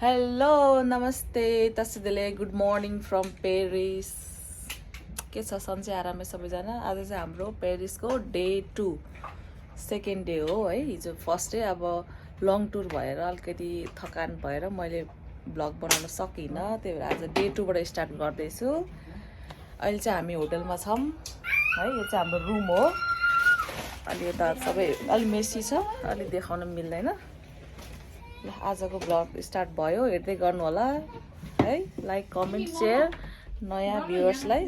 Hello नमस्ते तस्दिले good morning from Paris के छ सन्चै आरामै सबैजना। आज चाहिँ हाम्रो पेरिसको डे 2 सेकेन्ड डे हो है। हिजो फर्स्ट डे अब लङ टुर भएर अलिकति थकान भएर मैले भ्लग बनाउन सकिनँ, त्यही भएर आज डे 2 बाट स्टार्ट गर्दैछु। अहिले चाहिँ हामी होटलमा छौँ है। यो चाहिँ हाम्रो रुम हो। अलि यता सबै अलि मेसी छ, अलि देखाउन मिल्दैन। ल आजको भ्लग स्टार्ट भयो, हेर्दै गर्नु होला है। लाइक कमेन्ट सेयर, नयाँ भ्युअर्सले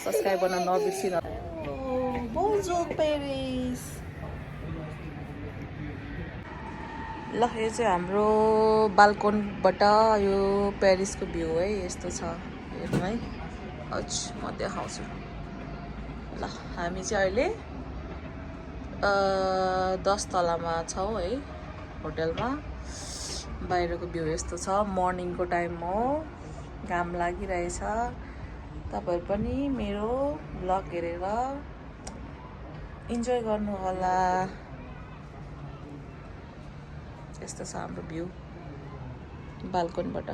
सब्सक्राइब गर्न नबिर्सिनु। बोन्जोर पेरिस। ल यो चाहिँ हाम्रो बाल्कोनबाट यो पेरिसको भ्यू है, यस्तो छ। हेर्नु है, म देखाउँछु। ल हामी चाहिँ अहिले 10 तलामा छौँ है होटलमा। बाहिरको भ्यू यस्तो छ। मर्निङको टाइम हो, घाम लागिरहेछ। तपाईहरु पनि मेरो भ्लग हेरेर इन्जोय गर्नु होला। यस्तो छ हाम्रो भ्यू बाल्कोनबाट।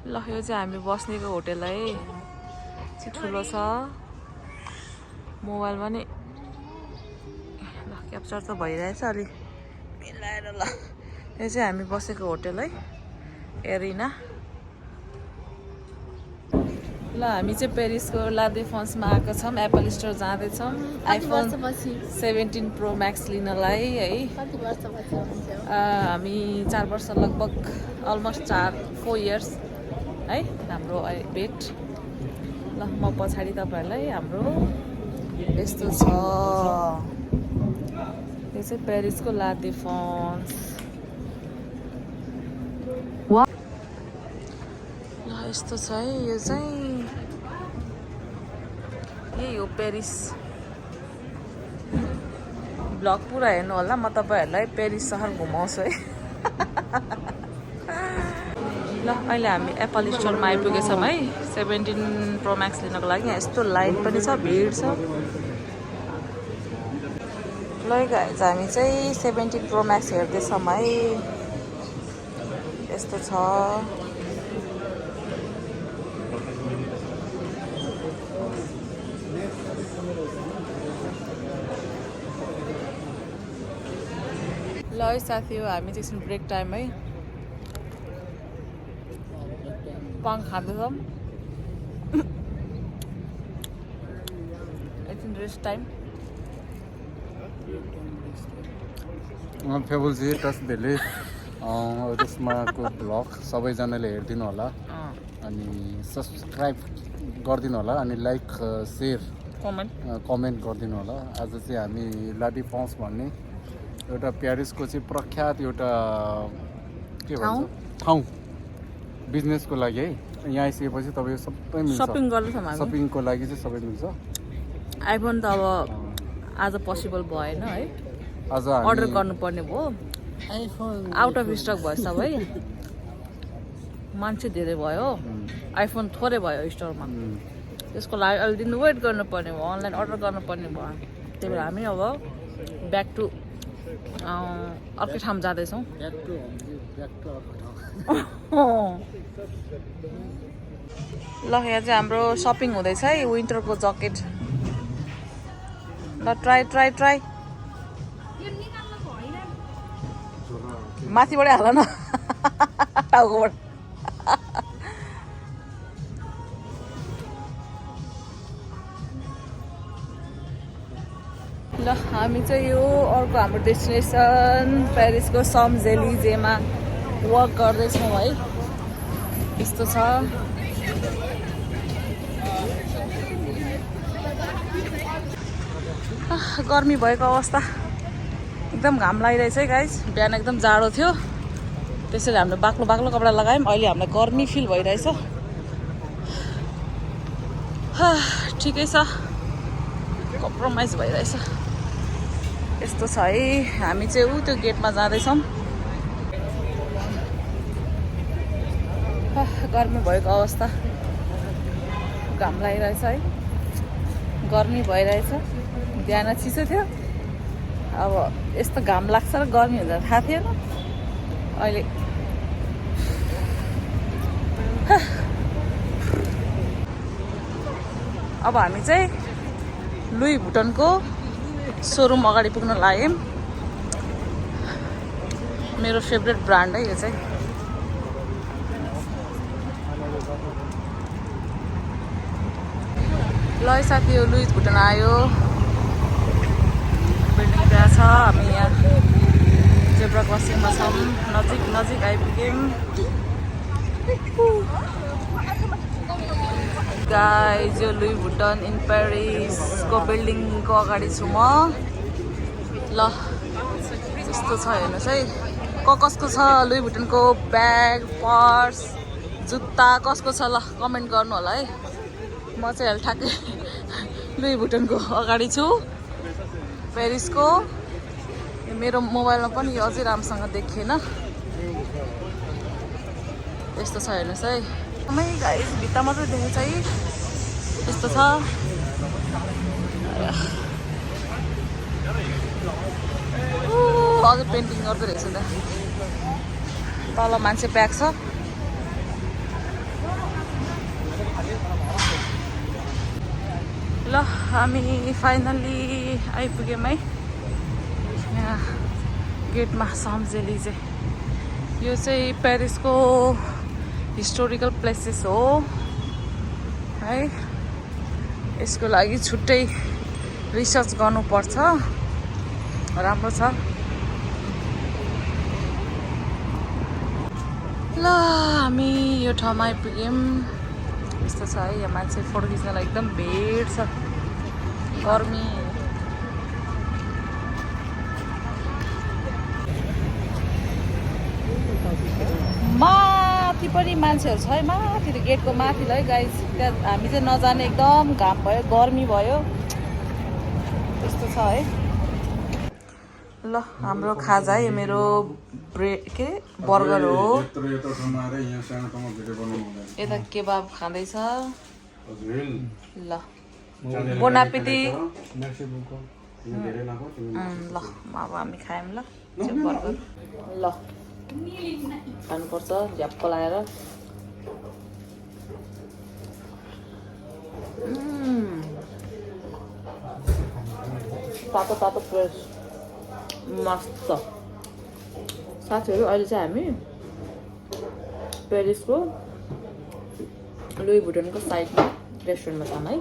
ल यो चाहिँ हामी बस्नेको होटल है, ठुलो छ। मोबाइलमा नि क्याप्चर त भइरहेछ अलि मिलाएर। ल यो चाहिँ हामी बसेको होटल है, एरिना। ल हामी चाहिँ पेरिसको ला डेफेन्समा आएको छौँ। एप्पल स्टोर जाँदैछौँ आइफोन 17 प्रो म्याक्स लिनलाई है। हामी 4 वर्ष लगभग अलमोस्ट 4-4 इयर्स है हाम्रो भेट। ल म पछाडि तपाईँहरूलाई हाम्रो यस्तो छ। यो चाहिँ पेरिसको ला डेफेन्स। ल यस्तो छ है। यो चाहिँ यही हो पेरिस। भ्लग पुरा हेर्नु होला, म तपाईँहरूलाई पेरिस सहर घुमाउँछु है। ल अहिले हामी एप्पल स्टोरमा आइपुगेछौँ है 17 प्रो म्याक्स लिनको लागि। यस्तो लाइन पनि छ, भिड छ। ल गाइज हामी चाहिँ 17 प्रो म्याक्स हेर्दैछौँ है। यस्तो छ। ल है साथी हो, हामी चाहिँ एकछिन ब्रेक टाइम है, पाङ खाँदैछौँ। एकछिन रेस्ट टाइम। फेबुल्जी तस्दिले त्यसमाको भ्लग सबैजनाले हेरिदिनु होला, अनि सब्सक्राइब गरिदिनु होला, अनि लाइक सेयर कमेन्ट गरिदिनु होला। आज चाहिँ हामी ला डेफेन्स भन्ने एउटा प्यारिसको चाहिँ प्रख्यात एउटा के भन्छ ठाउँ, बिजनेसको लागि है। यहाँ आइसकेपछि तपाईँको सबै मिल्छ। सपिङको लागि चाहिँ सबै मिल्छ। आइफोन त अब आज पोसिबल भएन है, आज अर्डर गर्नुपर्ने भयो। आउट अफ स्टक भयो सबै, मान्छे धेरै भयो, आइफोन थोरै भयो स्टोरमा। त्यसको लागि अलि दिन वेट गर्नुपर्ने भयो, अनलाइन अर्डर गर्नुपर्ने भयो। त्यही भएर हामी अब ब्याक टु अर्कै ठाउँ जाँदैछौँ। ल यहाँ चाहिँ हाम्रो सपिङ हुँदैछ है, विन्टरको ज्याकेट। ल ट्राई माथिबाटै हाल न टाउकोबाट। ल हामी चाहिँ यो अर्को हाम्रो डेस्टिनेसन पेरिसको सम्स-एलिजेमा वक गर्दैछौँ है। यस्तो छ। गर्मी भएको अवस्था, एकदम घाम लागिरहेछ है गाइज। बिहान एकदम जाडो थियो, त्यसैले हामीले बाक्लो बाक्लो कपडा लगायौँ। अहिले हामीलाई गर्मी फिल भइरहेछ। ठिकै छ, कम्प्रोमाइज भइरहेछ। यस्तो छ है। हामी चाहिँ त्यो गेटमा जाँदैछौँ। गर्मी भएको अवस्था, घाम लागिरहेछ है, गर्मी भइरहेछ। बिहान चिसो थियो, अब यस्तो घाम लाग्छ र गर्मी हुँदा थाहा थिएन। अहिले अब हामी चाहिँ लुई भुटनको सोरुम अगाडि पुग्न लाग्यौँ। मेरो फेभरेट ब्रान्ड है यो चाहिँ। ल साथी यो लुइस भुटन आयो। बिल्डिङ त्यहाँ छ। हामी यहाँ जेब्रा क्रसिङमा छौँ। नजिक आइपुग्यौँ। गाइज यो लुई भुटन इन पेरिसको बिल्डिङको अगाडि छु म। ल यस्तो छ हेर्नुहोस् है। कसको छ लुई भुटनको ब्याग, पर्स, जुत्ता कसको छ ल कमेन्ट गर्नु होला है। म चाहिँ अहिले ठ्याक्कै लुई भुटनको अगाडि छु पेरिसको। मेरो मोबाइलमा पनि यो अझै राम्रोसँग देखिएन। यस्तो छ हेर्नुहोस् है। एकदमै गाइस भित्ता मात्रै देखेको छ है। यस्तो छ। अझै पेन्टिङ गर्दै रहेछ त। तल मान्छे प्याक छ। ल हामी फाइनल्ली आइपुग्यौँ है। यहाँ गेटमा साम्स-एलिजे। यो चाहिँ पेरिसको हिस्टोरिकल प्लेसेस हो है। यसको लागि छुट्टै रिसर्च गर्नुपर्छ। राम्रो छ। ल हामी यो ठाउँमा आइपुग्यौँ। यस्तो छ है। यहाँ मान्छे फोटो खिच्नलाई एकदम भिड छ। गर्मी माथि पनि मान्छेहरू छ है। माथि गेटको माथि है गाइस। त्यहाँ हामी चाहिँ नजाने एकदम घाम भयो, गर्मी भयो। यस्तो छ है। ल हाम्रो खाजा है। यो मेरो बर्गर हो। यता केबाब खाँदैछ। ल बोन एपेटी। ल अब हामी खायौँ ल बर्गर। ल खानुपर्छ झ्याप्प लगाएर। तातो तातो फ्रेस मस्त। साथीहरू अहिले चाहिँ हामी पेरिसको लुई भुटनको साइडमा रेस्टुरेन्टमा छौँ है।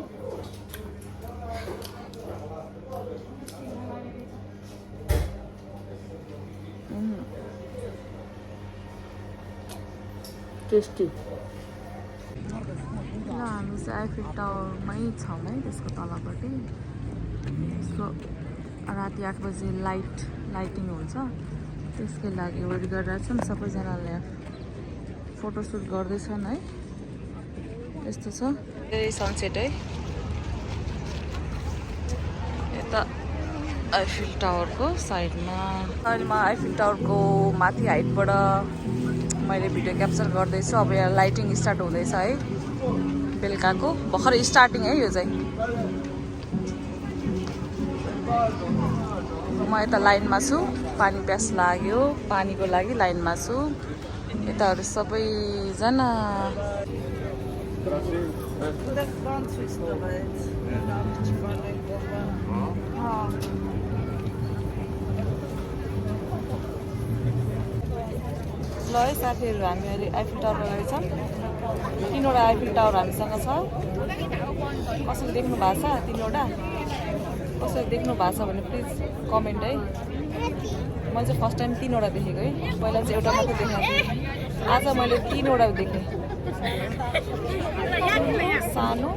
टेस्टी। ल हामी चाहिँ आइफिल टावरमै छौँ है। त्यसको तलपट्टि त्यसको राति 8 बजे लाइटिङ हुन्छ। त्यसकै लागि वेट गरिरहेको छौँ। सबैजनाले फोटोसुट गर्दैछन् है। यस्तो छ। धेरै सनसेट है। यता आइफिल टावरको साइडमा। अहिले म आइफिल टावरको माथि हाइटबाट मैले भिडियो क्याप्चर गर्दैछु। अब यहाँ लाइटिङ स्टार्ट हुँदैछ है। बेलुकाको भर्खर स्टार्टिङ है यो चाहिँ। म यता लाइनमा छु। पानी प्यास लाग्यो। पानीको लागि लाइनमा छु। यताहरू सबैजना ल है साथीहरू हामी अहिले आइफिल टावर अगाडि छौँ। 3वटा आइफिल टावर हामीसँग छ। कसरी देख्नु भएको छ 3वटा? कसरी देख्नु भएको छ भने प्लिज कमेन्ट है। मैले चाहिँ फर्स्ट टाइम 3वटा देखेको है। पहिला चाहिँ एउटा मात्रै देखेको थिएँ। आज मैले 3वटा देखेँ। सानो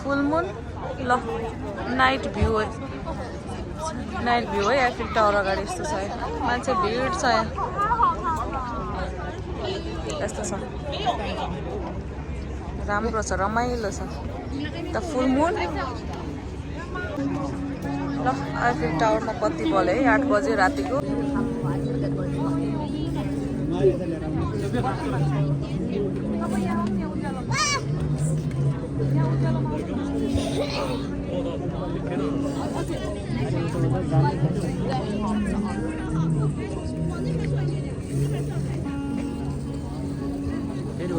फुल मुन। ल नाइट भ्यू है। नाइट भ्यू है आइफिल टावर अगाडि। यस्तो छ है। मान्छे भिड छ यहाँ। यस्तो छ। राम्रो छ। रमाइलो छ। त फुल मुन। ल आइफिल टावरमा बत्ती बल्यो है 8 बजे रातिको।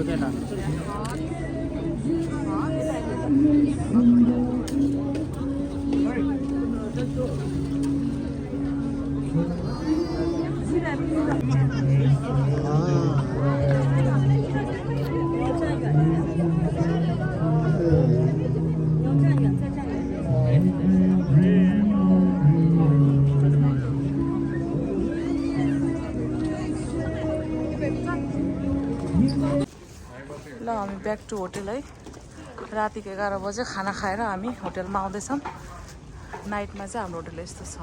हुँदैन ल हामी ब्याक टु होटेल है रातिको 11 बजे खाना खाएर हामी होटेलमा आउँदैछौँ नाइटमा चाहिँ हाम्रो होटेल यस्तो छ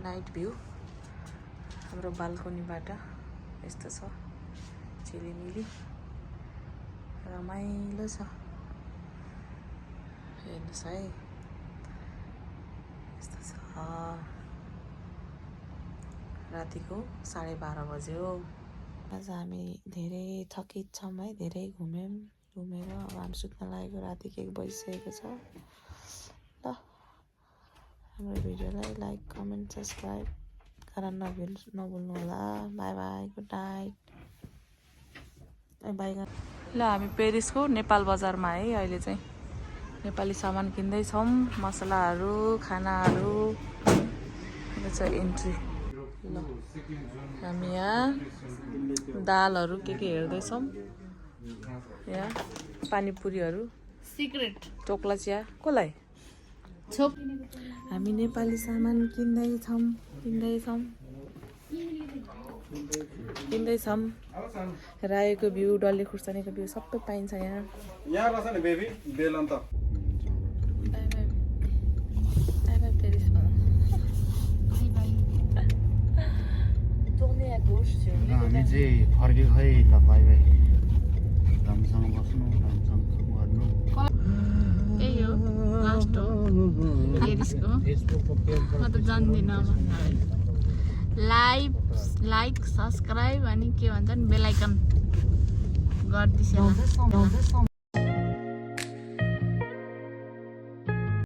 नाइट भ्यू हाम्रो बाल्कनीबाट यस्तो छ झिलिमिली रमाइलो छ हेर्नुहोस् है यस्तो छ रातिको 12:30 बज्यो आज हामी धेरै थकित छौँ है धेरै घुमेर अब हामी सुत्न लागेको रातिको 1 बजिसकेको छ ल हाम्रो भिडियोलाई लाइक कमेन्ट सब्सक्राइब गर्न नभुल्नु होला by by good night by ल हामी पेरिसको नेपाल बजारमा है अहिले चाहिँ नेपाली सामान किन्दैछौँ मसलाहरू खानाहरू यो चाहिँ एन्ट्री ल हामी यहाँ दालहरू के हेर्दैछौँ यहाँ पानीपुरीहरू सिक्रेट टोक्ला चिया कसलाई छोप हामी नेपाली सामान किन्दैछौँ रायोको भ्यू डल्ले खुर्सानीको भ्यू सबै पाइन्छ यहाँ यहाँ रहेछ नि बेबी बेलन त by by पेरिसमा tourner à gauche sur हामी चाहिँ फर्केको खै ल बाई बाई राम्रोसँग बस्नु राम्रोसँग गर्नु यही हो लास्ट हो पेरिसको म त जान्दिनँ अब लाइक सब्सक्राइब अनि के भन्छन् बेल आइकन गरिदिनुहोस्